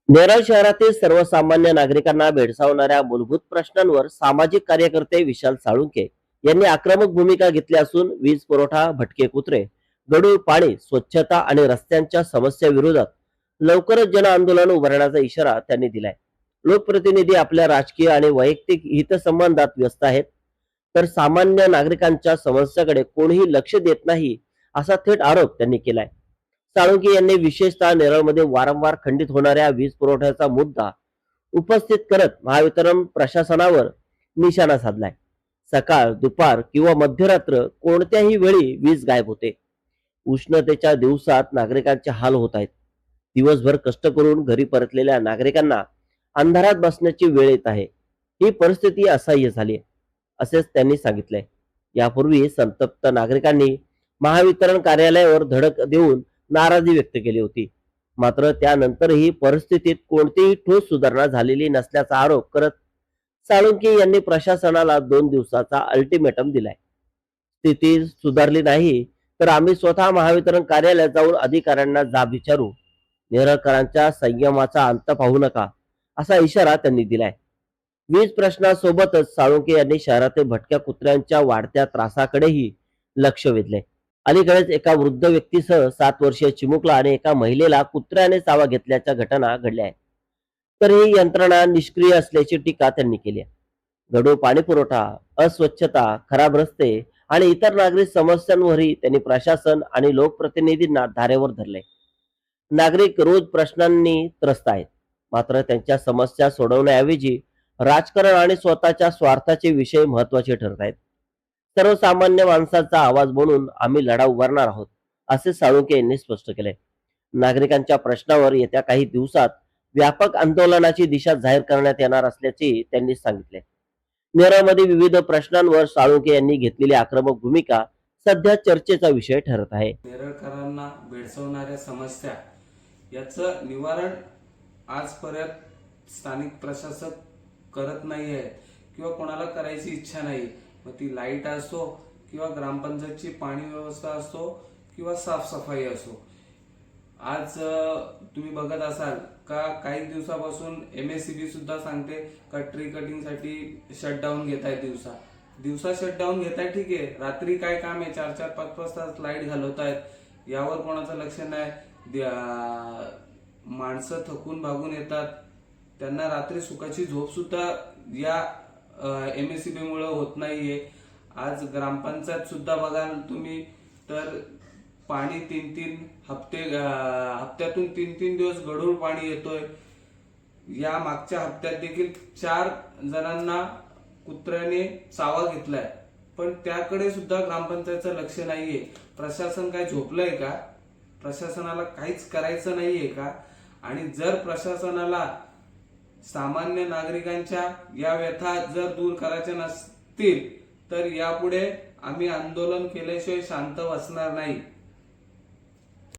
नेरळ शहरातील सर्वसामान्य नागरिकांना भेडसावणाऱ्या मूलभूत प्रश्नांवर सामाजिक कार्यकर्ते विशाल साळुंके यांनी आक्रमक भूमिका घेतली असून वीज पुरवठा, भटके कुत्रे, गढूळ पाणी, स्वच्छता आणि रस्त्यांच्या समस्या विरोधात लवकरच जन आंदोलन उभारण्याचा इशारा त्यांनी दिलाय. लोकप्रतिनिधी आपल्या राजकीय आणि वैयक्तिक हितसंबंधात व्यस्त आहेत, तर सामान्य नागरिकांच्या समस्याकडे कोणीही लक्ष देत नाही, असा थेट आरोप त्यांनी केलाय. साळुंके यांनी विशेषतः नेरळमध्ये वारंवार खंडित होणाऱ्या वीज पुरवठ्याचा मुद्दा उपस्थित करत महावितरण प्रशासनावर निशाणा साधलाय. सकाळ, दुपार किंवा मध्यरात्र कोणत्याही वेळी वीज गायब होते. उष्णतेच्या दिवसात नागरिकांचे हाल होत आहेत. दिवसभर कष्ट करून घरी परतलेल्या नागरिकांना अंधारात बसण्याची वेळ येत आहे. ही परिस्थिती असह्य झाली आहे, असेच त्यांनी सांगितले. यापूर्वी संतप्त नागरिकांनी महावितरण कार्यालयावर धडक देऊन नाराजी व्यक्त केली होती. मात्र त्यानंतरही परिस्थितीत कोणतीही ठोस सुधारणा झालेली नसल्याचा आरोप करत साळुंके यांनी प्रशासनाला 2 दिवसाचा अल्टिमेटम दिलाय. स्थिती सुधारली नाही तर आम्ही स्वतः महावितरण कार्यालयात जाऊन अधिकाऱ्यांना जाब विचारू. नेरळकरांच्या संयमाचा अंत पाहू नका, असा इशारा त्यांनी दिलाय. वीज प्रश्नासोबतच साळुंके यांनी शहरातील भटक्या कुत्र्यांच्या वाढत्या त्रासाकडेही लक्ष वेधले. अलीकडेच एका वृद्ध व्यक्तीसह 7 वर्षीय चिमुकला आणि एका महिलेला कुत्र्याने चावा घेतल्याच्या घटना घडल्या आहेत. तर ही यंत्रणा निष्क्रिय असल्याची टीका त्यांनी केली आहे. गढूळ पाणी पुरवठा, अस्वच्छता, खराब रस्ते आणि इतर नागरी समस्यांवरही त्यांनी प्रशासन आणि लोकप्रतिनिधींना धारेवर धरले. नागरिक रोज प्रश्नांनी त्रस्त आहेत, मात्र त्यांच्या समस्या सोडवण्याऐवजी राजकारण आणि स्वतःच्या स्वार्थाचे विषय महत्वाचे ठरत आहेत. सर्वसामान्य माणसाचा आवाज म्हणून आम्ही लढा उभारणार आहोत, असे साळुंके यांनी स्पष्ट केले. नागरिकांच्या प्रश्नावर येत्या काही दिवसात व्यापक आंदोलनाची दिशा जाहीर करण्यात येणार असल्याचे त्यांनी सांगितले. नेरळमध्ये विविध प्रश्नांवर साळुंके यांनी घेतलेली आक्रमक भूमिका सध्या चर्चेचा विषय ठरत आहे. नेरळकरांना भेडसावणाऱ्या समस्या याचं निवारण आजपर्यंत स्थानिक प्रशासक करत नाही आहे किंवा कोणाला करायची इच्छा नाही. मग ती लाईट असो किंवा ग्रामपंचायतची पाणी व्यवस्था असो किंवा साफसफाई असो. आज तुम्ही बघत असाल का काही दिवसापासून MSCB सुद्धा सांगते का ट्री कटिंगसाठी शटडाऊन घेत आहे. दिवसा शटडाऊन घेत आहे, ठीक आहे. रात्री काय काम आहे, 4-4, 5-5 तास लाईट घालवत आहेत, यावर कोणाचं लक्ष नाही. माणसं थकून भागून येतात, त्यांना रात्री सुखाची झोप सुद्धा या MSCB मुळे होत नाहीये. आज ग्रामपंचायत सुद्धा बघाल तुम्ही तर पाणी 3-3 हप्त्यातून 3-3 दिवस गढूळ पाणी येतोय. या मागच्या हप्त्यात देखील 4 जणांना कुत्र्याने चावा घेतलाय, पण त्याकडे सुद्धा ग्रामपंचायतचं लक्ष नाहीये. प्रशासन काय झोपलंय का? प्रशासनाला काहीच करायचं नाहीये का? आणि जर प्रशासनाला सामान्य नागरिकांच्या या व्यथा जर दूर करायच्या नसतील तर यापुढे आम्ही आंदोलन केल्याशिवाय शांत बसणार नाही.